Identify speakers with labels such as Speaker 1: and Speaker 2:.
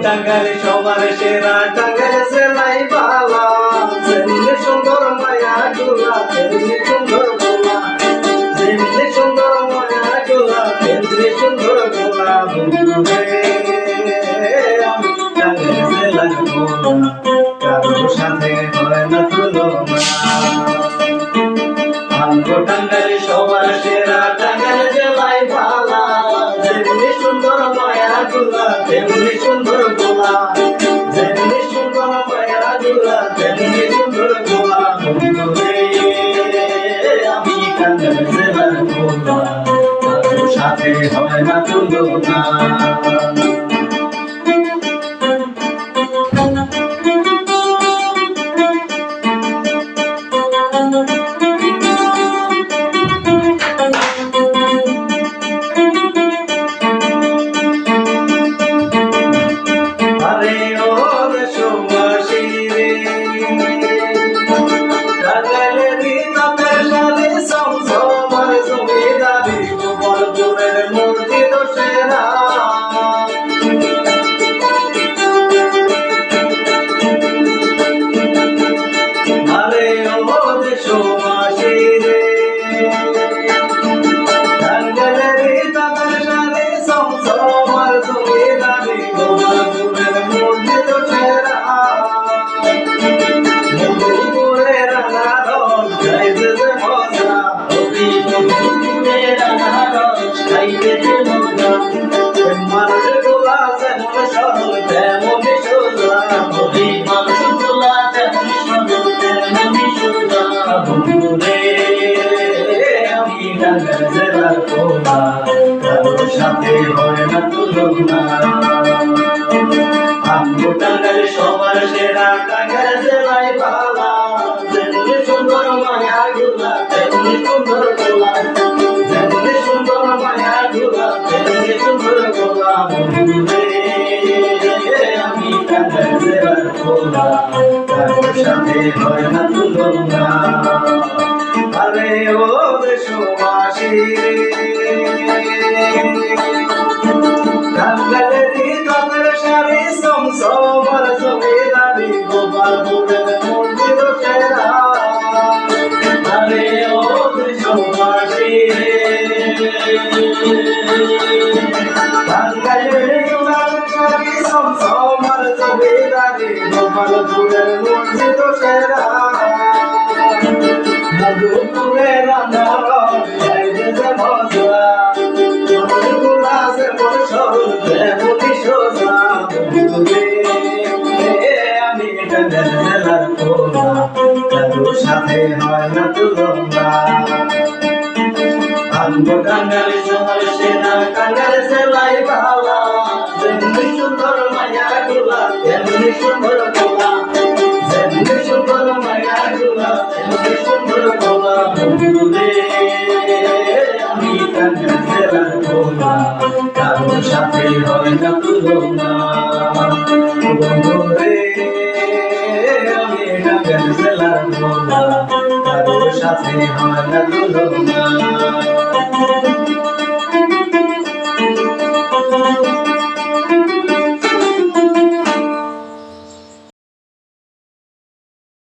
Speaker 1: টাঙ্গাইল সবার সেরা টাঙ্গাইল সেলাই বালা যেমনি সুন্দর মায়া গুলা তেমনি সুন্দর গোলা যেমনি সুন্দর মায়া গুলা তেমনি সুন্দর গোলা বন্ধুরে আমি টাঙ্গাইল সেলাই গোলা কারোর সাথে হয় না তুলনা টাঙ্গাইল সবার সেরা টাঙ্গাইল সেলাই বালা যেমনি সুন্দর মায়া গুলা তেমনি সুন্দর গোলা যেমনি সুন্দর মায়া গুলা তেমনি সুন্দর গোলা বন্ধুরে আমি টাঙ্গাইল জেলার গোলা কারোর সাথে হয় না তুলনা সাথে হয় না তুলনা আমগো টাঙ্গাইল সবার সেরা টাঙ্গাইল জেলায় বালা যেমনি সুন্দর মায়া গুলা তেমনি সুন্দর গোলা যেমনি সুন্দর মায়া গুলা তেমনি সুন্দর গোলা বন্ধুরে আমি টাঙ্গাইল জেলার গোলা কারোর সাথে হয় না তুলনা আরে ও দেশবাসী টাঙ্গাইলেরই তাদের শাড়ি সমসমার জমিদারি গোপালপুরের মন্দির সেরা আরে ও দেশবাসী টাঙ্গাইলেরই তাদের শাড়ি সমসমার জমিদারি গোপালপুরের মন্দির সেরা মধুপুরে রান্না সাথে হয় না তুলনা আমগো টাঙ্গাইল সবার সেরা টাঙ্গাইল সেলাই বালা যেমনি সুন্দর মায়া গুলা তেমনি সুন্দর গোলা যেমনি সুন্দর মায়া গুলা তেমনি সুন্দর গোলা বন্ধুরে আমি টাঙ্গাইল জেলার গোলা কারোর সাথে হয় না তুলনা বন্ধুরে আমি টাঙ্গাইল জেলার গোলা কারোর সাথে হয় না তুলনা